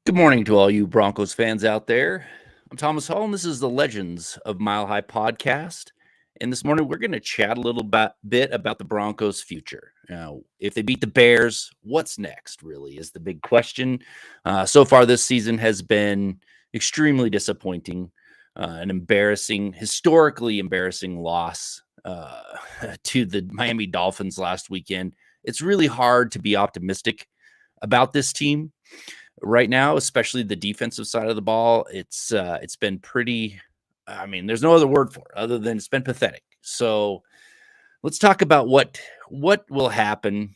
Good morning to all you Broncos fans out there. I'm Thomas Hall, and this is the Legends of Mile High podcast. And this morning, we're going to chat a little bit about the Broncos' future. Now, if they beat the Bears, what's next, really, is the big question. So far, this season has been extremely disappointing, an embarrassing, historically embarrassing loss to the Miami Dolphins last weekend. It's really hard to be optimistic about this team right now, especially the defensive side of the ball. It's been pretty. I mean, there's no other word for it other than it's been pathetic. So let's talk about what will happen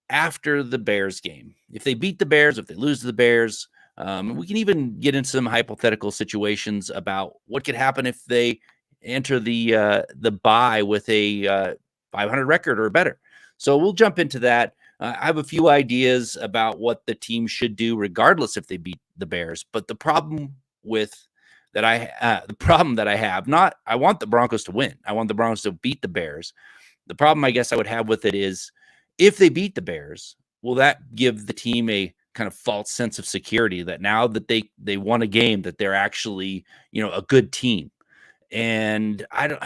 after the Bears game. If they beat the Bears, if they lose to the Bears, we can even get into some hypothetical situations about what could happen if they enter the bye with a 500 record or better. So we'll jump into that. I have a few ideas about what the team should do, regardless if they beat the Bears. But the problem that I have, not I want the Broncos to win. I want the Broncos to beat the Bears. The problem I guess I would have with it is if they beat the Bears, will that give the team a kind of false sense of security that now that they won a game that they're actually a good team? And I don't.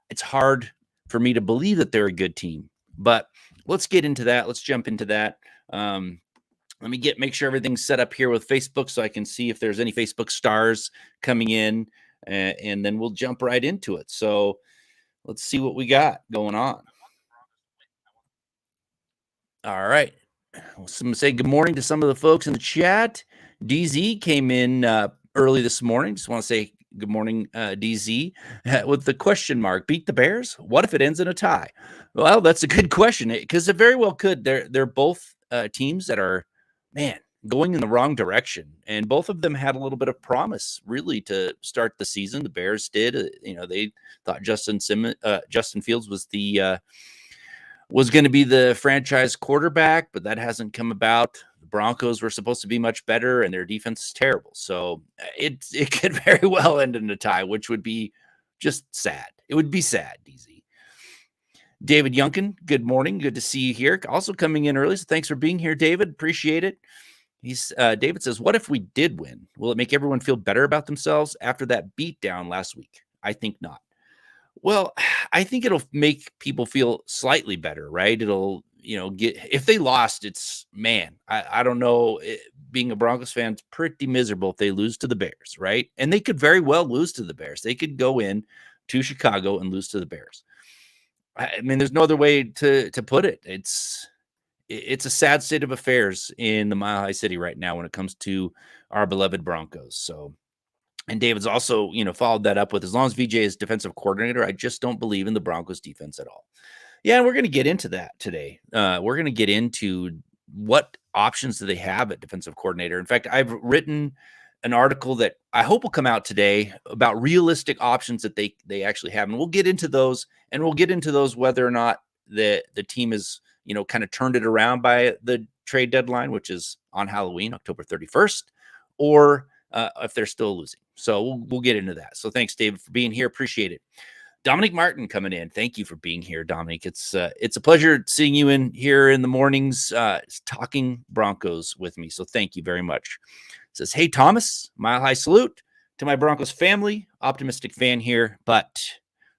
It's hard for me to believe that they're a good team, but let's get into that. Let's jump into that. Let me make sure everything's set up here with Facebook so I can see if there's any Facebook stars coming in, and then we'll jump right into it. So let's see what we got going on. All right. Well, some say good morning to some of the folks in the chat. DZ came in early this morning. Just want to say good morning, DZ, with the question mark. Beat the Bears? What if it ends in a tie? Well, that's a good question because it very well could. They're both teams that are, man, going in the wrong direction, and both of them had a little bit of promise, really, to start the season. The Bears did. They thought Justin Fields was going to be the franchise quarterback, but that hasn't come about. The Broncos were supposed to be much better, and their defense is terrible. So it could very well end in a tie, which would be just sad. It would be sad, DZ. David Yunkin, good morning. Good to see you here. Also coming in early, so thanks for being here, David. Appreciate it. David says, what if we did win? Will it make everyone feel better about themselves after that beatdown last week? I think not. Well, I think it'll make people feel slightly better, right? It'll, if they lost, it's, man, I don't know. Being a Broncos fan, it's pretty miserable if they lose to the Bears, right? And they could very well lose to the Bears. They could go in to Chicago and lose to the Bears. I mean, there's no other way to put it. It's a sad state of affairs in the Mile High City right now when it comes to our beloved Broncos. So, and David's also, followed that up with, as long as VJ is defensive coordinator, I just don't believe in the Broncos defense at all. Yeah, and we're going to get into that today. We're going to get into what options do they have at defensive coordinator. In fact, I've written an article that I hope will come out today about realistic options that they actually have. And we'll get into those, and we'll get into those whether or not the team is, kind of turned it around by the trade deadline, which is on Halloween, October 31st, or if they're still losing. So we'll get into that. So thanks, David, for being here. Appreciate it. Dominic Martin coming in. Thank you for being here, Dominic. It's a pleasure seeing you in here in the mornings, talking Broncos with me. So thank you very much. It says, hey, Thomas, Mile High salute to my Broncos family. Optimistic fan here, but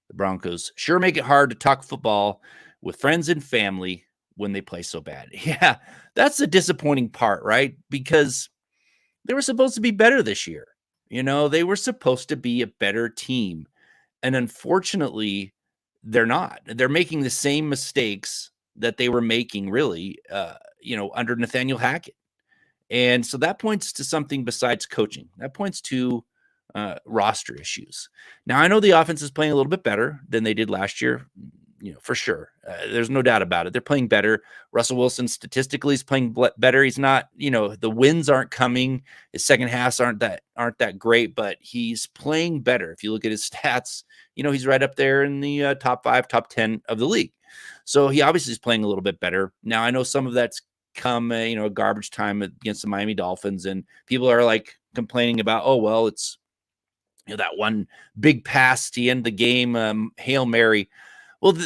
the Broncos sure make it hard to talk football with friends and family when they play so bad. Yeah, that's the disappointing part, right? Because they were supposed to be better this year. They were supposed to be a better team. And unfortunately, they're not. They're making the same mistakes that they were making, really, under Nathaniel Hackett. And so that points to something besides coaching. That points to roster issues. Now, I know the offense is playing a little bit better than they did last year, for sure. There's no doubt about it. They're playing better. Russell Wilson statistically is playing better. He's not, the wins aren't coming. His second halves aren't that great, but he's playing better. If you look at his stats, he's right up there in the top 5, top 10 of the league. So he obviously is playing a little bit better. Now, I know some of that's come, garbage time against the Miami Dolphins, and people are like complaining about, oh, well, it's, that one big pass to end the game, Hail Mary. Well,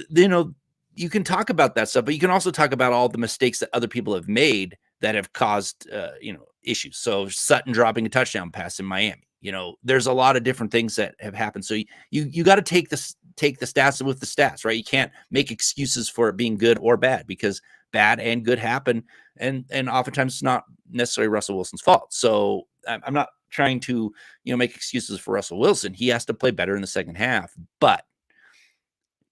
you can talk about that stuff, but you can also talk about all the mistakes that other people have made that have caused, issues. So Sutton dropping a touchdown pass in Miami. There's a lot of different things that have happened. So you got to take the stats with the stats, right? You can't make excuses for it being good or bad, because bad and good happen, and oftentimes it's not necessarily Russell Wilson's fault. So I'm not trying to make excuses for Russell Wilson. He has to play better in the second half, but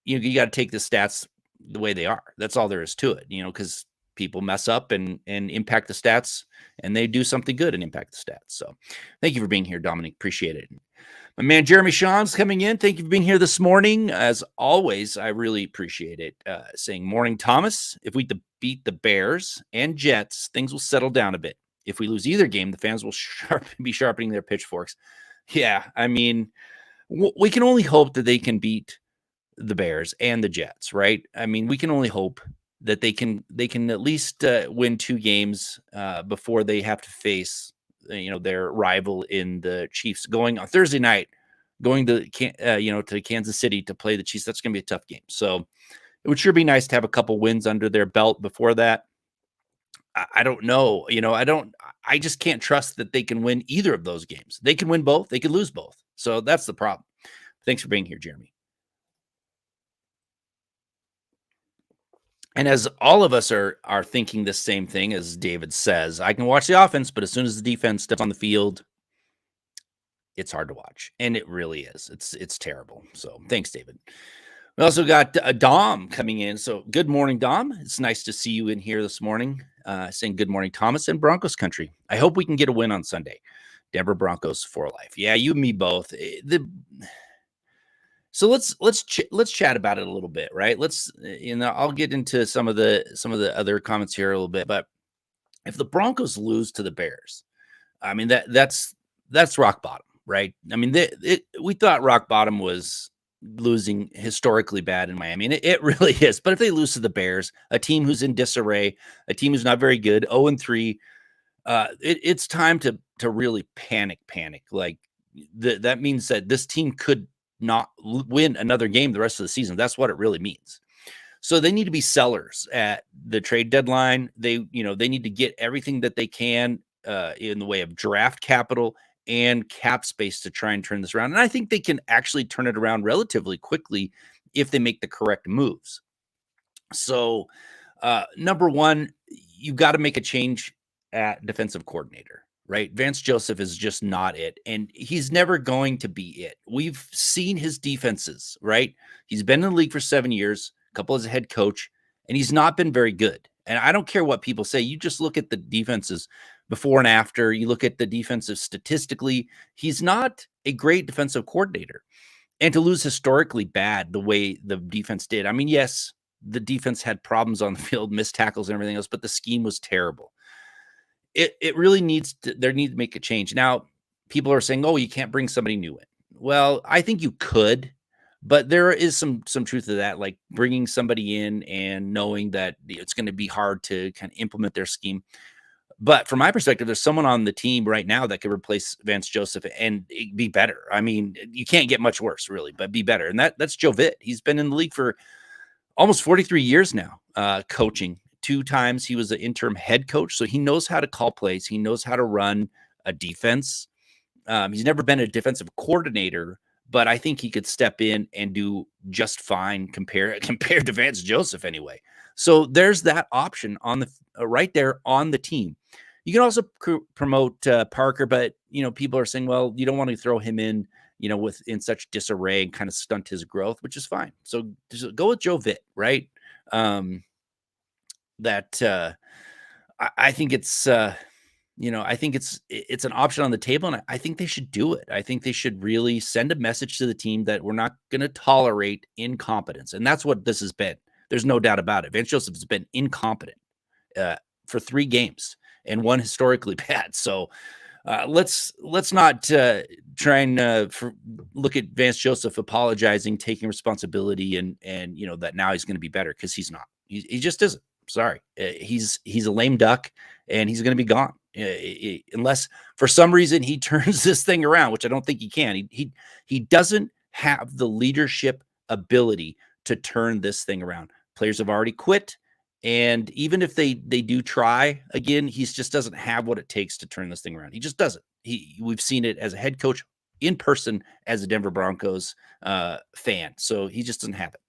you got to take the stats the way they are. That's all there is to it, because people mess up and impact the stats, and they do something good and impact the stats. So thank you for being here, Dominic. Appreciate it. My man, Jeremy Sean's coming in. Thank you for being here this morning. As always, I really appreciate it. Saying, morning, Thomas. If we beat the Bears and Jets, things will settle down a bit. If we lose either game, the fans will be sharpening their pitchforks. Yeah, I mean, we can only hope that they can beat the Bears and the Jets, right? I mean, we can only hope that they can at least win 2 games before they have to face their rival in the Chiefs going on Thursday night, going to to Kansas City to play the Chiefs. That's going to be a tough game. So it would sure be nice to have a couple wins under their belt before that. I don't know. I just can't trust that they can win either of those games. They can win both. They can lose both. So that's the problem. Thanks for being here, Jeremy. And as all of us are thinking the same thing, as David says, I can watch the offense, but as soon as the defense steps on the field, it's hard to watch. And it really is. It's terrible. So thanks, David. We also got Dom coming in. So good morning, Dom. It's nice to see you in here this morning. Saying good morning, Thomas, and Broncos country. I hope we can get a win on Sunday. Denver Broncos for life. Yeah, you and me both. So let's chat about it a little bit, right? I'll get into some of the other comments here a little bit, but if the Broncos lose to the Bears, I mean that's rock bottom, right? I mean, we thought rock bottom was losing historically bad in Miami, and it really is. But if they lose to the Bears, a team who's in disarray, a team who's not very good, 0-3, it's time to really panic. Like that means that this team could not win another game the rest of the season. That's what it really means. So they need to be sellers at the trade deadline. They need to get everything that they can in the way of draft capital and cap space to try and turn this around. And I think they can actually turn it around relatively quickly if they make the correct moves. So number one, you got to make a change at defensive coordinator. Right? Vance Joseph is just not it. And he's never going to be it. We've seen his defenses, right? He's been in the league for 7 years, a couple as a head coach, and he's not been very good. And I don't care what people say. You just look at the defenses before and after. You look at the defensive statistically. He's not a great defensive coordinator. And to lose historically bad the way the defense did. I mean, yes, the defense had problems on the field, missed tackles and everything else, but the scheme was terrible. It really needs to make a change. Now, people are saying, oh, you can't bring somebody new in. Well, I think you could, but there is some truth to that, like bringing somebody in and knowing that it's going to be hard to kind of implement their scheme. But from my perspective, there's someone on the team right now that could replace Vance Joseph and be better. I mean, you can't get much worse, really, but be better. And that's Joe Vitt. He's been in the league for almost 43 years now, coaching. 2 times he was an interim head coach, so he knows how to call plays. He knows how to run a defense. He's never been a defensive coordinator, but I think he could step in and do just fine compared to Vance Joseph anyway. So there's that option on the right there on the team. You can also promote Parker, but people are saying, well, you don't want to throw him in, in such disarray and kind of stunt his growth, which is fine. So just go with Joe Vitt, right? I think it's I think it's an option on the table, and I think they should do it. I think they should really send a message to the team that we're not going to tolerate incompetence, and that's what this has been. There's no doubt about it. Vance Joseph has been incompetent for 3 games and 1 historically bad. So let's not try and look at Vance Joseph apologizing, taking responsibility, and that now he's going to be better, because he's not. He just isn't. Sorry, he's a lame duck, and he's going to be gone unless for some reason he turns this thing around, which I don't think he can. He doesn't have the leadership ability to turn this thing around. Players have already quit, And even if they do try again, he just doesn't have what it takes to turn this thing around. He just doesn't. We've seen it as a head coach in person as a Denver Broncos fan. So he just doesn't have it.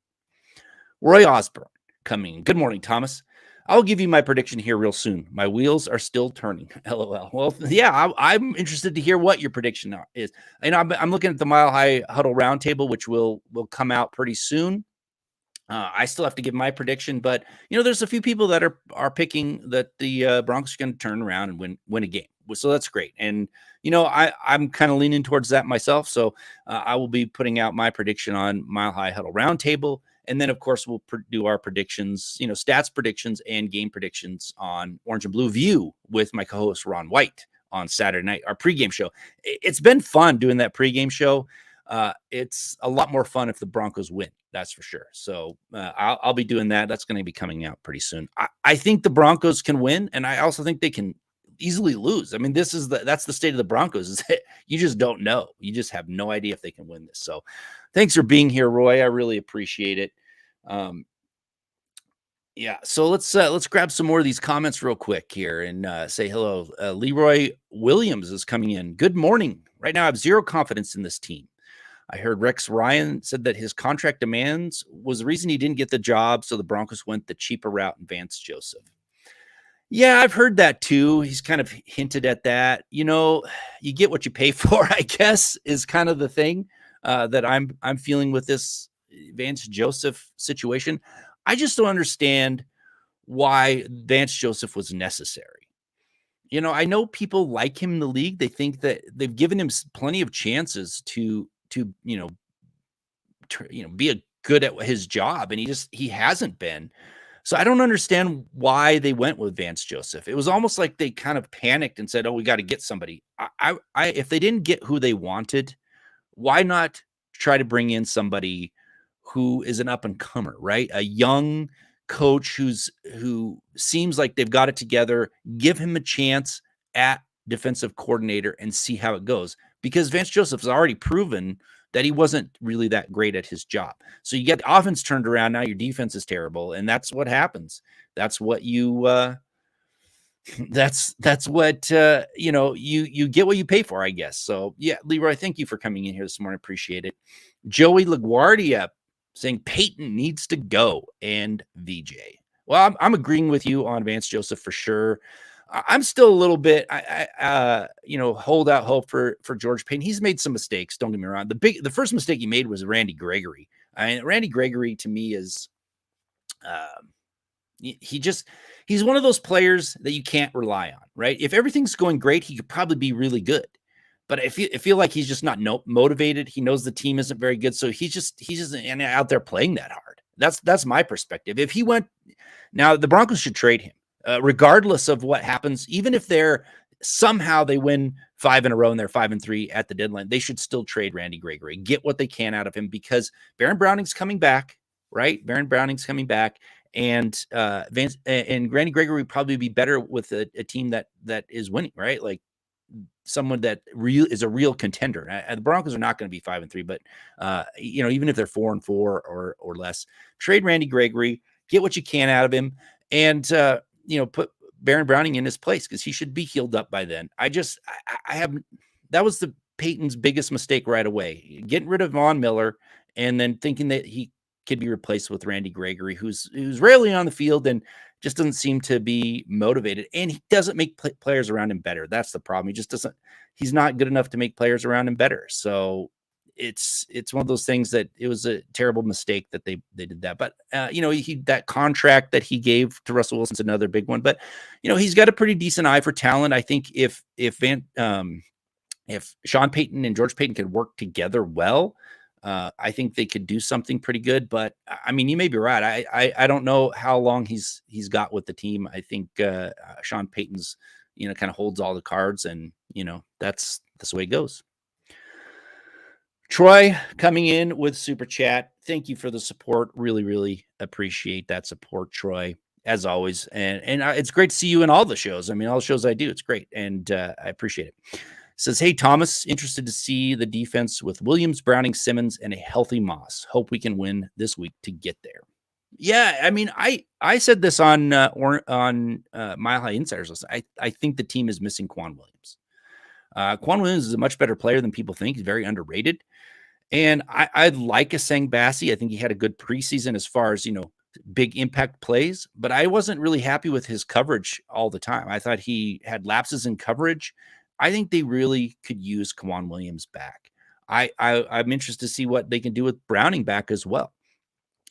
Roy Osborne coming in. Good morning, Thomas. I'll give you my prediction here real soon. My wheels are still turning. LOL. Well, yeah, I'm interested to hear what your prediction is. And I'm looking at the Mile High Huddle Roundtable, which will come out pretty soon. I still have to give my prediction, but there's a few people that are picking that the Broncos are going to turn around and win a game. So that's great. And I'm kind of leaning towards that myself. So I will be putting out my prediction on Mile High Huddle Roundtable. And then, of course, we'll do our predictions, stats predictions and game predictions on Orange and Blue View with my co-host Ron White on Saturday night, our pregame show. It's been fun doing that pregame show. It's a lot more fun if the Broncos win. That's for sure. So I'll be doing that. That's going to be coming out pretty soon. I think the Broncos can win, and I also think they can easily lose. I mean, that's the state of the Broncos. Is that you just don't know. You just have no idea if they can win this. So thanks for being here, Roy. I really appreciate it. Yeah. So let's grab some more of these comments real quick here and say hello. Leroy Williams is coming in. Good morning. Right now, I have zero confidence in this team. I heard Rex Ryan said that his contract demands was the reason he didn't get the job, so the Broncos went the cheaper route in Vance Joseph. Yeah, I've heard that too. He's kind of hinted at that. You get what you pay for, I guess, is kind of the thing that I'm feeling with this Vance Joseph situation. I just don't understand why Vance Joseph was necessary. I know people like him in the league. They think that they've given him plenty of chances to be a good at his job, and he hasn't been. So I don't understand why they went with Vance Joseph. It was almost like they kind of panicked and said, "Oh, we got to get somebody." If they didn't get who they wanted, why not try to bring in somebody who is an up and comer, right? A young coach who seems like they've got it together. Give him a chance at defensive coordinator and see how it goes. Because Vance Joseph's already proven that he wasn't really that great at his job. So you get the offense turned around. Now your defense is terrible. And that's what happens. That's what you, that's what, you get what you pay for, I guess. So yeah, Leroy, thank you for coming in here this morning. Appreciate it. Joey LaGuardia saying Peyton needs to go and VJ. Well, I'm agreeing with you on Vance Joseph for sure. I'm still a little bit, hold out hope for George Payton. He's made some mistakes. Don't get me wrong. The first mistake he made was Randy Gregory. Randy Gregory to me is, he's one of those players that you can't rely on, right? If everything's going great, he could probably be really good. But I feel like he's just not motivated. He knows the team isn't very good, so he's just out there playing that hard. That's my perspective. If he went now, the Broncos should trade him. Regardless of what happens, even if somehow they win 5 in a row and they're 5-3 at the deadline, they should still trade Randy Gregory, get what they can out of him, because Baron Browning's coming back, right? Baron Browning's coming back, and Vance and Randy Gregory would probably be better with a team that is winning, right? Like someone that is a real contender. The Broncos are not going to be 5-3, but even if they're 4-4 or less, trade Randy Gregory, get what you can out of him, and put Baron Browning in his place, because he should be healed up by then. That was the Peyton's biggest mistake right away, getting rid of Von Miller and then thinking that he could be replaced with Randy Gregory, who's rarely on the field and just doesn't seem to be motivated, and he doesn't make players around him better. That's the problem. He's not good enough to make players around him better. So it's one of those things that it was a terrible mistake that they did that. But that contract that he gave to Russell Wilson's another big one. But he's got a pretty decent eye for talent. I think if Sean Payton and George Payton could work together well, I think they could do something pretty good. But I mean, you may be right. I don't know how long he's got with the team. I think Sean Payton's kind of holds all the cards, and that's the way it goes. Troy coming in with super chat. Thank you for the support. Really, really appreciate that support, Troy, as always. And it's great to see you in all the shows. I mean, all the shows I do, it's great. And I appreciate it. Says, hey, Thomas, interested to see the defense with Williams, Browning, Simmons, and a healthy Moss. Hope we can win this week to get there. Yeah, I mean, I said this on Mile High Insiders list. I think the team is missing Quan Williams. Quan Williams is a much better player than people think. He's very underrated. And I like Asang Bassi. I think he had a good preseason as far as, big impact plays, but I wasn't really happy with his coverage all the time. I thought he had lapses in coverage. I think they really could use Kwan Williams back. I'm interested to see what they can do with Browning back as well.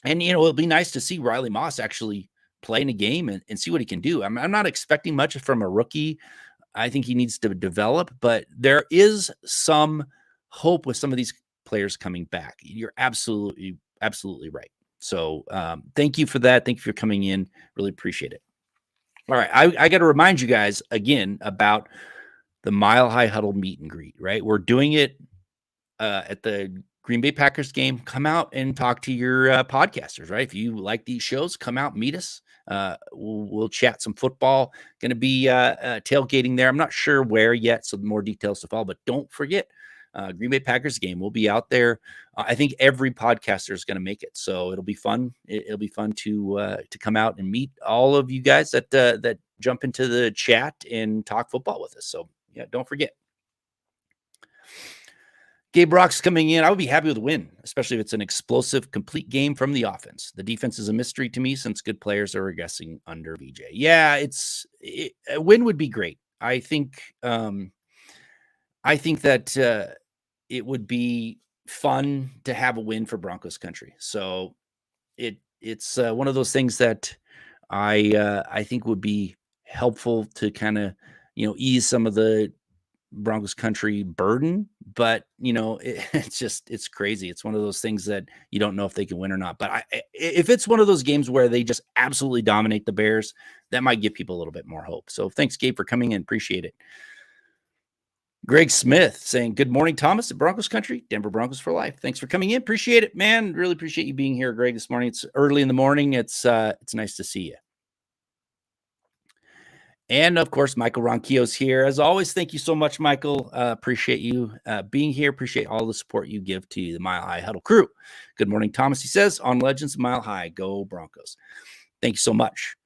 And, it'll be nice to see Riley Moss actually play in a game and see what he can do. I'm not expecting much from a rookie. I think he needs to develop, but there is some hope with some of these players coming back. You're absolutely right. So thank you for that. Thank you for coming in. Really appreciate it. All right. I got to remind you guys again about the Mile High Huddle meet and greet, right? We're doing it at the Green Bay Packers game. Come out and talk to your podcasters, right? If you like these shows, come out, meet us. We'll chat some football. Going to be tailgating there. I'm not sure where yet, so more details to follow. But don't forget, Green Bay Packers game. We'll be out there. I think every podcaster is going to make it, so it'll be fun. It'll be fun to come out and meet all of you guys that jump into the chat and talk football with us. So yeah, don't forget. Gabe Brock's coming in. I would be happy with a win, especially if it's an explosive, complete game from the offense. The defense is a mystery to me since good players are regressing under VJ. Yeah, a win would be great. I think that it would be fun to have a win for Broncos country. So it's one of those things that I think would be helpful to kind of ease some of the Broncos country burden, but it's crazy. It's one of those things that you don't know if they can win or not. But if it's one of those games where they just absolutely dominate the Bears, that might give people a little bit more hope. So thanks, Gabe, for coming in. Appreciate it. Greg Smith saying, good morning, Thomas at Broncos country, Denver Broncos for life. Thanks for coming in. Appreciate it, man. Really appreciate you being here, Greg, this morning. It's early in the morning. It's nice to see you. And of course, Michael Ronquillo's here. As always, thank you so much, Michael. Appreciate you being here. Appreciate all the support you give to the Mile High Huddle crew. Good morning, Thomas. He says, on Legends Mile High, go Broncos. Thank you so much.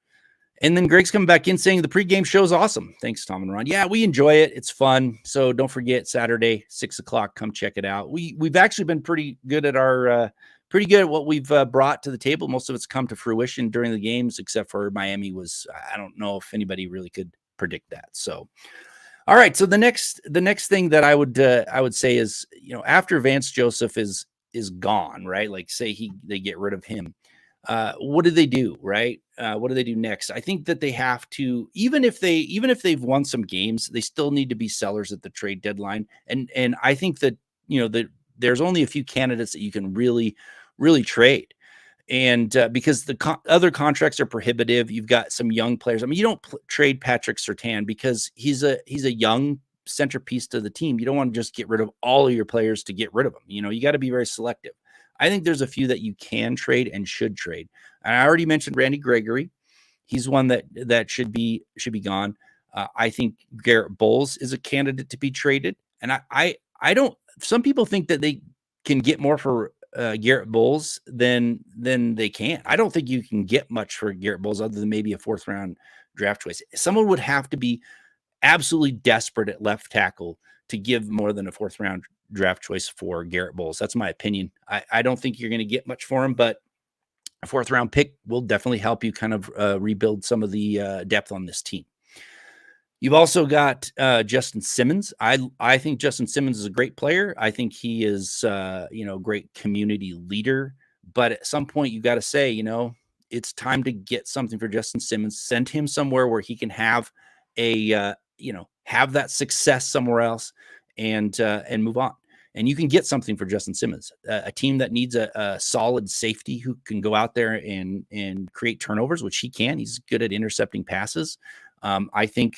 And then Greg's coming back in saying the pregame show is awesome. Thanks, Tom and Ron. Yeah, we enjoy it. It's fun. So don't forget Saturday, 6:00. Come check it out. We've actually been pretty good at what we've brought to the table. Most of it's come to fruition during the games, except for Miami I don't know if anybody really could predict that. So, all right. So the next thing that I would say is, after Vance Joseph is gone, right? Like say they get rid of him. What do they do, right? What do they do next? I think that they have to, even if they've won some games, they still need to be sellers at the trade deadline. And I think that, that there's only a few candidates that you can really trade. And because the other contracts are prohibitive, you've got some young players. I mean, you don't trade Patrick Surtain because he's a young centerpiece to the team. You don't want to just get rid of all of your players to get rid of them. You got to be very selective. I think there's a few that you can trade and should trade. And I already mentioned Randy Gregory. He's one that should be gone. I think Garrett Bowles is a candidate to be traded. And I don't. Some people think that they can get more for Garrett Bowles than they can. I don't think you can get much for Garrett Bowles other than maybe a 4th round draft choice. Someone would have to be absolutely desperate at left tackle to give more than a 4th round draft choice for Garrett Bowles. That's my opinion. I don't think you're going to get much for him, but a 4th round pick will definitely help you kind of rebuild some of the depth on this team. You've also got Justin Simmons. I think Justin Simmons is a great player. I think he is, great community leader. But at some point, you got to say, it's time to get something for Justin Simmons. Send him somewhere where he can have have that success somewhere else and move on. And you can get something for Justin Simmons, a team that needs a solid safety who can go out there and create turnovers, which he can. He's good at intercepting passes. I think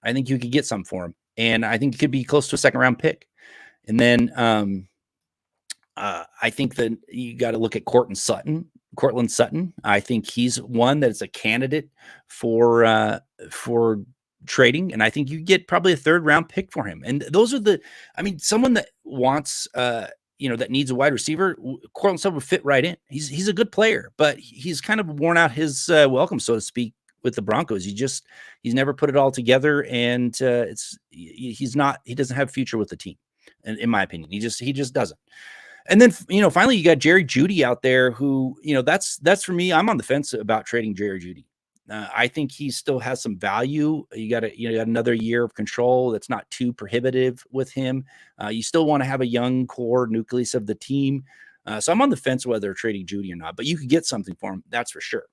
you could get some for him, and I think it could be close to a 2nd round pick. And then I think that you got to look at Cortland Sutton. I think he's one that is a candidate for trading, and I think you get probably a 3rd round pick for him. And those are someone that wants that needs a wide receiver, Cortland Sutton would fit right in. He's a good player, but he's kind of worn out his welcome, so to speak, with the Broncos. He's never put it all together, and he doesn't have a future with the team, in my opinion. He just doesn't. And then, finally you got Jerry Jeudy out there who, that's for me. I'm on the fence about trading Jerry Jeudy. I think he still has some value. You got another year of control that's not too prohibitive with him. You still want to have a young core nucleus of the team. So I'm on the fence whether trading Jeudy or not, but you could get something for him. That's for sure.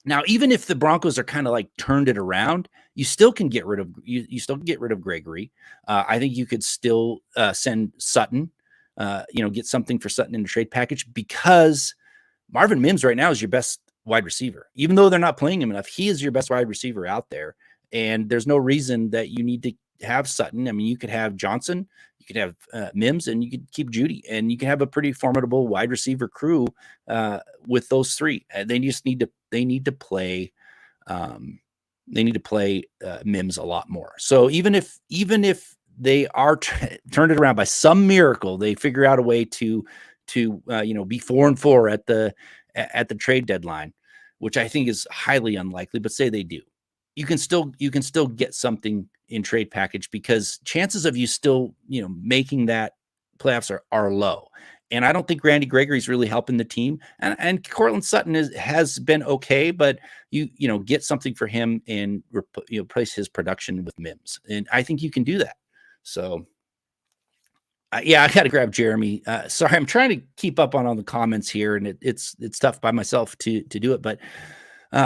Now, even if the Broncos are kind of like turned it around, you still can get rid of Gregory. I think you could still send Sutton, get something for Sutton in the trade package, because Marvin Mims right now is your best wide receiver. Even though they're not playing him enough, he is your best wide receiver out there. And there's no reason that you need to have Sutton. I mean, you could have Johnson, you could have Mims, and you could keep Jeudy, and you can have a pretty formidable wide receiver crew with those three. They just need to play. They need to play Mims a lot more. So even if they are turned it around by some miracle, they figure out a way to be 4-4 at the trade deadline, which I think is highly unlikely, but say they do, you can still get something in trade package, because chances of you still, making that playoffs are low. And I don't think Randy Gregory's really helping the team. And Cortland Sutton has been okay, but you get something for him and replace his production with Mims. And I think you can do that. So I got to grab Jeremy. Sorry, I'm trying to keep up on all the comments here, and it's tough by myself to do it. But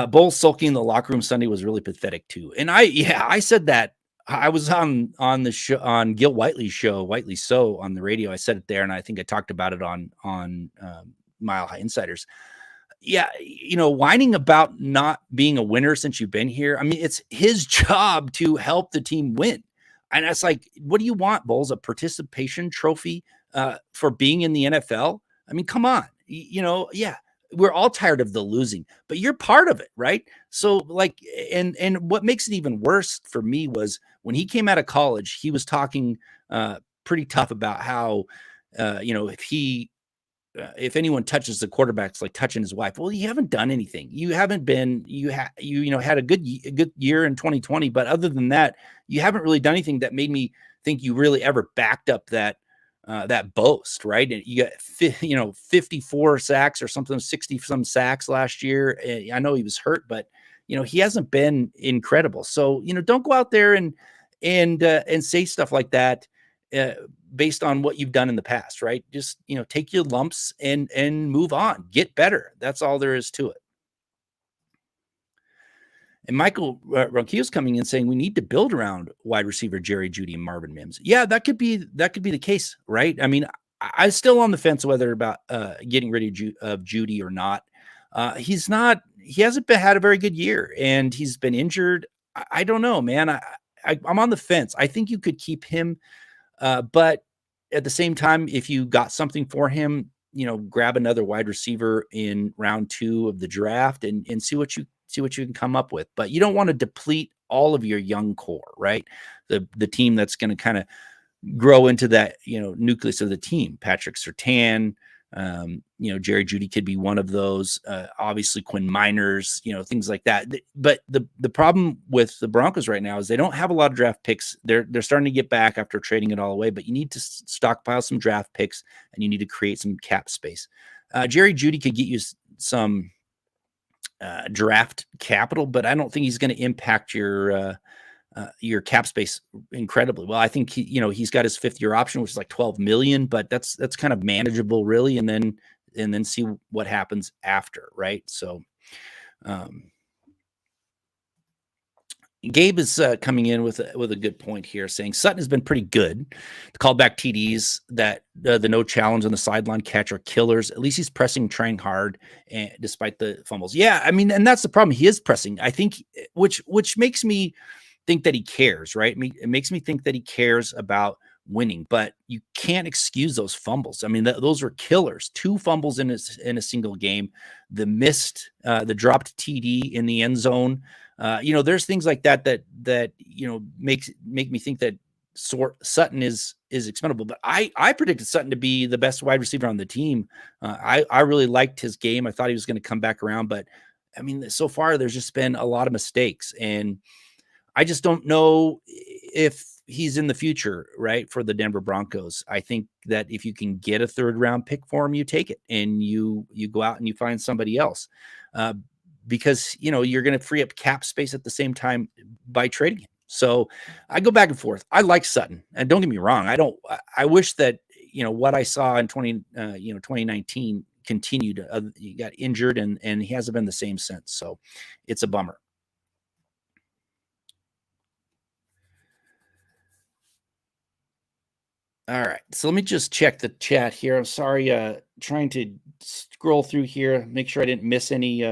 Bowles sulking in the locker room Sunday was really pathetic too. And I said that. I was on the show, on Gil Whiteley's show, Whiteley So, on the radio. I said it there, and I think I talked about it on Mile High Insiders. Yeah, whining about not being a winner since you've been here. I mean, it's his job to help the team win. And it's like, what do you want, Bowles? A participation trophy for being in the NFL? I mean, come on. We're all tired of the losing, but you're part of it, right? So and what makes it even worse for me was when he came out of college, he was talking pretty tough about how, if anyone touches the quarterback, it's like touching his wife. Well, you haven't done anything. You haven't been, had a good year in 2020, but other than that, you haven't really done anything that made me think you really ever backed up that boast, right? And you got 54 sacks or something, 60 some sacks last year. I know he was hurt, but he hasn't been incredible. So don't go out there and say stuff like that based on what you've done in the past, right? Just take your lumps and move on, get better. That's all there is to it. And Michael Ronquillo's coming in saying we need to build around wide receiver Jerry Jeudy and Marvin Mims. Yeah, that could be the case, right? I mean, I'm still on the fence whether about getting rid of Jeudy or not. He hasn't had a very good year, and he's been injured. I don't know, man. I'm on the fence. I think you could keep him, but at the same time, if you got something for him, grab another wide receiver in round 2 of the draft and see what you can come up with. But you don't want to deplete all of your young core, right? The team that's going to kind of grow into that, nucleus of the team. Patrick Surtain, Jerry Jeudy could be one of those. Obviously Quinn Miners, things like that. But the problem with the Broncos right now is they don't have a lot of draft picks. They're starting to get back after trading it all away, but you need to stockpile some draft picks and you need to create some cap space. Jerry Jeudy could get you some draft capital, but I don't think he's going to impact your cap space incredibly well. I think he's got his 5th-year option, which is like $12 million, but that's kind of manageable, really. And then see what happens after, right? So, Gabe is coming in with a good point here, saying Sutton has been pretty good. The callback TDs, that the no challenge on the sideline catch are killers. At least he's pressing, trying hard, and despite the fumbles. Yeah, I mean, and that's the problem. He is pressing. I think, which makes me think that he cares, right? It makes me think that he cares about winning, but you can't excuse those fumbles. I mean, those were killers. 2 fumbles in a single game. The dropped TD in the end zone. There's things like that make me think that Sutton is is expendable. But I predicted Sutton to be the best wide receiver on the team. I really liked his game. I thought he was going to come back around, but I mean, so far there's just been a lot of mistakes, and I just don't know if he's in the future, right, for the Denver Broncos. I think that if you can get a third round pick for him, you take it and you go out and you find somebody else, uh, because you're going to free up cap space at the same time by trading him. So I go back and forth. I like Sutton, and don't get me wrong. I wish that what I saw in 2019 continued. He got injured, and he hasn't been the same since. So it's a bummer. All right. So let me just check the chat here. I'm sorry, trying to scroll through here, make sure I didn't miss any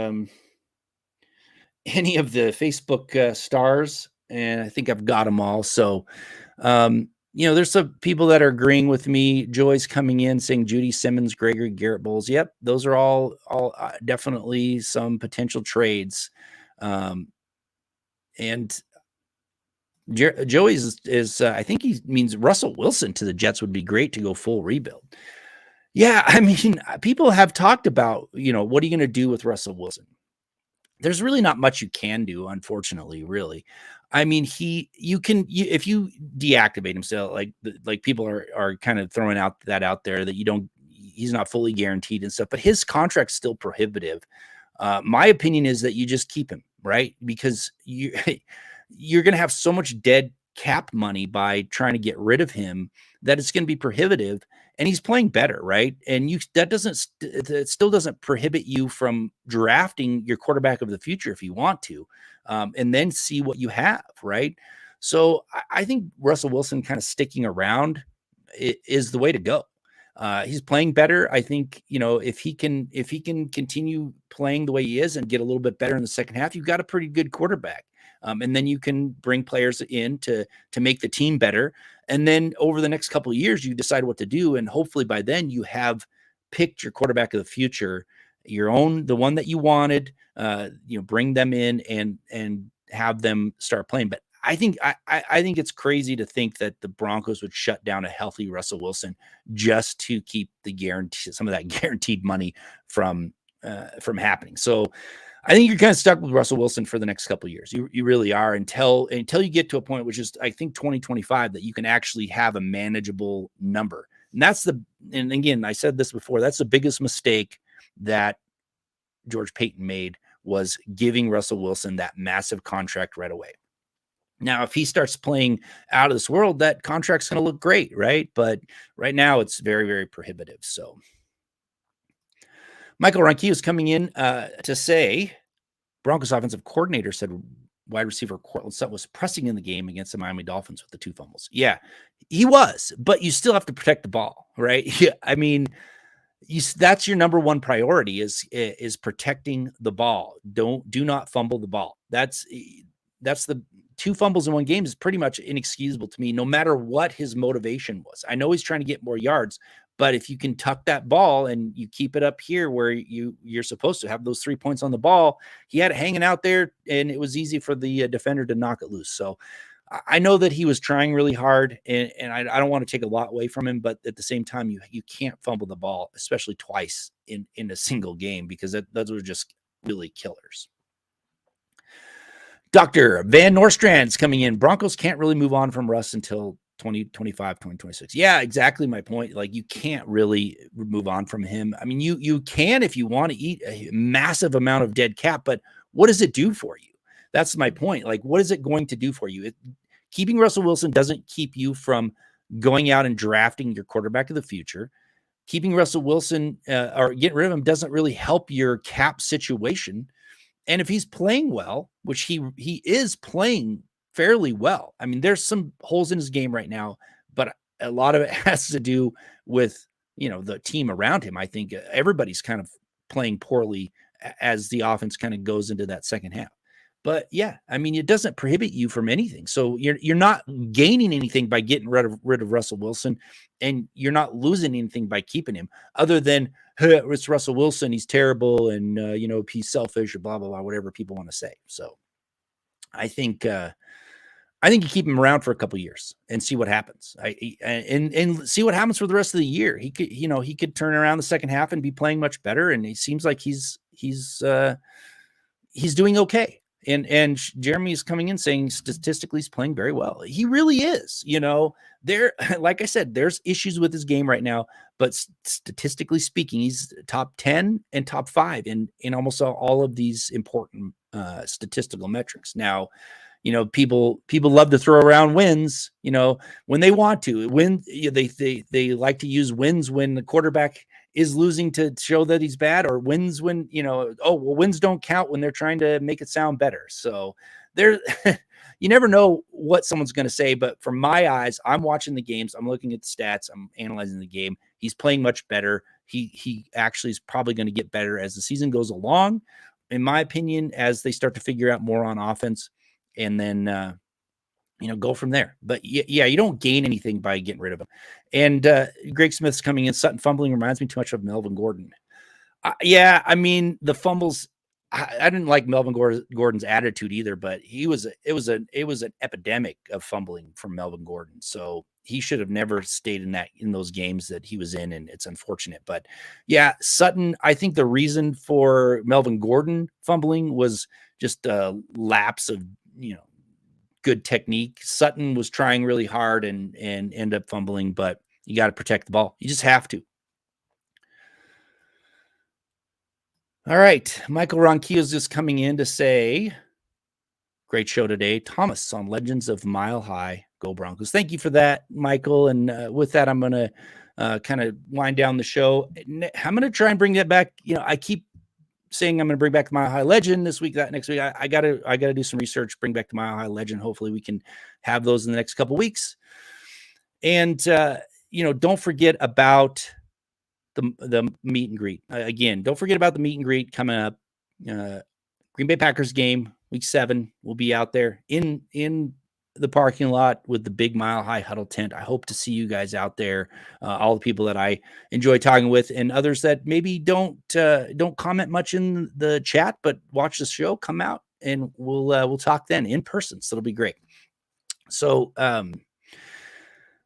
any of the Facebook stars, and I think I've got them all. So there's some people that are agreeing with me. Joy's coming in saying Judy Simmons, Gregory, Garrett Bowles. Yep, those are all definitely some potential trades. And Joey is I think he means Russell Wilson to the Jets would be great to go full rebuild. Yeah, I mean, people have talked about, what are you going to do with Russell Wilson? There's really not much you can do, unfortunately, really. I mean, if you deactivate him, so like people are kind of throwing out there that he's not fully guaranteed and stuff, but his contract's still prohibitive. My opinion is that you just keep him, right? Because you're going to have so much dead cap money by trying to get rid of him that it's going to be prohibitive, and he's playing better, right? And it still doesn't prohibit you from drafting your quarterback of the future if you want to, and then see what you have, right? So I think Russell Wilson kind of sticking around is the way to go. He's playing better. I think, if he can continue playing the way he is and get a little bit better in the second half, you've got a pretty good quarterback. And then you can bring players in to make the team better. And then over the next couple of years, you decide what to do. And hopefully by then you have picked your quarterback of the future, the one that you wanted, bring them in and have them start playing. But I think it's crazy to think that the Broncos would shut down a healthy Russell Wilson just to keep some of that guaranteed money from happening. So I think you're kind of stuck with Russell Wilson for the next couple of years. You really are until you get to a point, which is I think 2025, that you can actually have a manageable number. And again, I said this before, that's the biggest mistake that George Payton made, was giving Russell Wilson that massive contract right away. Now, if he starts playing out of this world, that contract's going to look great, right? But right now it's very, very prohibitive. So Michael Ronque is coming in to say Broncos offensive coordinator said wide receiver Courtland Sutton was pressing in the game against the Miami Dolphins with the 2 fumbles. Yeah, he was, but you still have to protect the ball, right? Yeah, I mean, that's your number one priority is protecting the ball. Do not fumble the ball. That's the 2 fumbles in one game is pretty much inexcusable to me, no matter what his motivation was. I know he's trying to get more yards, but if you can tuck that ball and you keep it up here where you're supposed to have those 3 points on the ball, he had it hanging out there, and it was easy for the defender to knock it loose. So I know that he was trying really hard, and I don't want to take a lot away from him, but at the same time, you can't fumble the ball, especially twice in a single game, because those are just really killers. Dr. Van Nostrand's coming in. Broncos can't really move on from Russ until 2025, 2026. Yeah, exactly my point. Like, you can't really move on from him. I mean, you can if you want to eat a massive amount of dead cap, but what does it do for you? That's my point. Like, what is it going to do for you? Keeping Russell Wilson doesn't keep you from going out and drafting your quarterback of the future. Keeping Russell Wilson or getting rid of him doesn't really help your cap situation. And if he's playing well, which he is playing fairly well. I mean, there's some holes in his game right now, but a lot of it has to do with, the team around him. I think everybody's kind of playing poorly as the offense kind of goes into that second half. But yeah, I mean, it doesn't prohibit you from anything. So you're not gaining anything by getting rid of Russell Wilson, and you're not losing anything by keeping him, other than, hey, it's Russell Wilson, he's terrible, and he's selfish, or blah blah blah, whatever people want to say. So I think I think you keep him around for a couple years and see what happens. And see what happens for the rest of the year. He could, he could turn around the second half and be playing much better. And it seems like he's doing okay. And Jeremy is coming in saying statistically he's playing very well. He really is. There, like I said, there's issues with his game right now, but statistically speaking, he's top 10 and top 5 in almost all of these important statistical metrics. Now, people love to throw around wins, when they want to win. They like to use wins when the quarterback is losing to show that he's bad, or wins when, wins don't count when they're trying to make it sound better. So there, you never know what someone's going to say, but from my eyes, I'm watching the games. I'm looking at the stats. I'm analyzing the game. He's playing much better. He actually is probably going to get better as the season goes along, in my opinion, as they start to figure out more on offense, and then, go from there. But yeah, you don't gain anything by getting rid of him. And Greg Smith's coming in. Sutton fumbling reminds me too much of Melvin Gordon. Yeah, I mean, the fumbles. I didn't like Melvin Gordon's attitude either, but it was an epidemic of fumbling from Melvin Gordon. So he should have never stayed in those games that he was in, and it's unfortunate. But yeah, Sutton. I think the reason for Melvin Gordon fumbling was just a lapse of good technique. Sutton was trying really hard and end up fumbling, but you got to protect the ball. You just have to. All right. Michael Ronquillo is just coming in to say, great show today. Thomas on Legends of Mile High. Go Broncos. Thank you for that, Michael. And with that, I'm going to kind of wind down the show. I'm going to try and bring that back. I keep saying I'm going to bring back the Mile High Legend this week, that next week. I gotta do some research, bring back the Mile High Legend. Hopefully we can have those in the next couple weeks. And don't forget about the meet and greet. Again, don't forget about the meet and greet coming up. Green Bay Packers game, week 7. We'll be out there in the parking lot with the big Mile High Huddle tent. I hope to see you guys out there, all the people that I enjoy talking with, and others that maybe don't comment much in the chat, but watch the show. Come out and we'll talk then in person. So it'll be great. So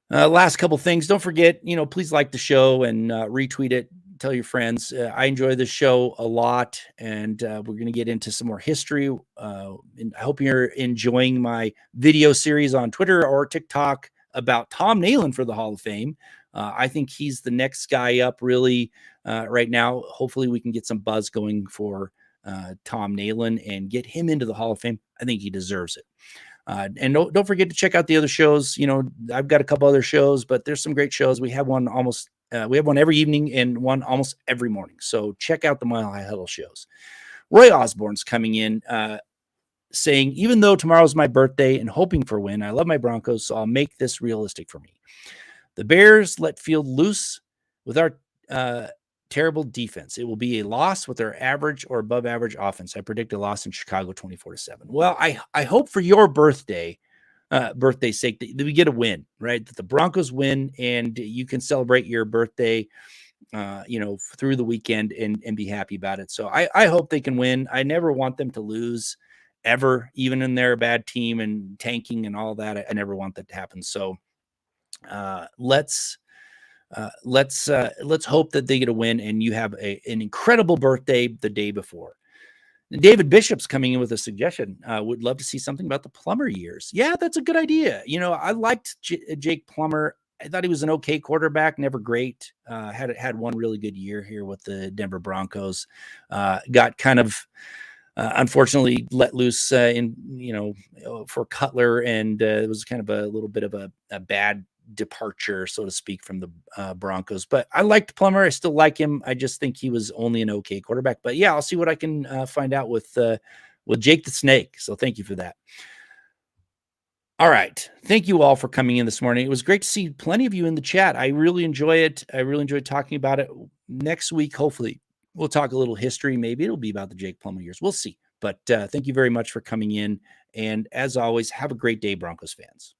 last couple things. Don't forget, please like the show and retweet it. Tell your friends. I enjoy this show a lot, and we're going to get into some more history. And I hope you're enjoying my video series on Twitter or TikTok about Tom Nalen for the Hall of Fame. I think he's the next guy up, really, right now. Hopefully, we can get some buzz going for Tom Nalen and get him into the Hall of Fame. I think he deserves it. And don't forget to check out the other shows. I've got a couple other shows, but there's some great shows. We have one every evening and one almost every morning. So check out the Mile High Huddle shows. Roy Osborne's coming in saying, even though tomorrow's my birthday and hoping for a win, I love my Broncos, so I'll make this realistic for me. The Bears let field loose with our terrible defense. It will be a loss with our average or above average offense. I predict a loss in Chicago 24-7. Well, I hope for your birthday's sake that we get a win, right? That the Broncos win and you can celebrate your birthday, through the weekend and be happy about it. So I hope they can win. I never want them to lose ever, even in their bad team and tanking and all that. I never want that to happen. So let's hope that they get a win and you have an incredible birthday the day before. David Bishop's coming in with a suggestion. Would love to see something about the Plummer years. Yeah, that's a good idea. I liked Jake Plummer. I thought he was an okay quarterback, never great. Had one really good year here with the Denver Broncos. Got kind of unfortunately let loose for Cutler, and it was kind of a little bit of a bad departure, so to speak, from the Broncos. But I liked Plummer. I still like him. I just think he was only an okay quarterback. But yeah, I'll see what I can find out with Jake the Snake. So thank you for that. All right. Thank you all for coming in this morning. It was great to see plenty of you in the chat. I really enjoy it. I really enjoyed talking about it. Next week, hopefully, we'll talk a little history. Maybe it'll be about the Jake Plummer years. We'll see. But thank you very much for coming in. And as always, have a great day, Broncos fans.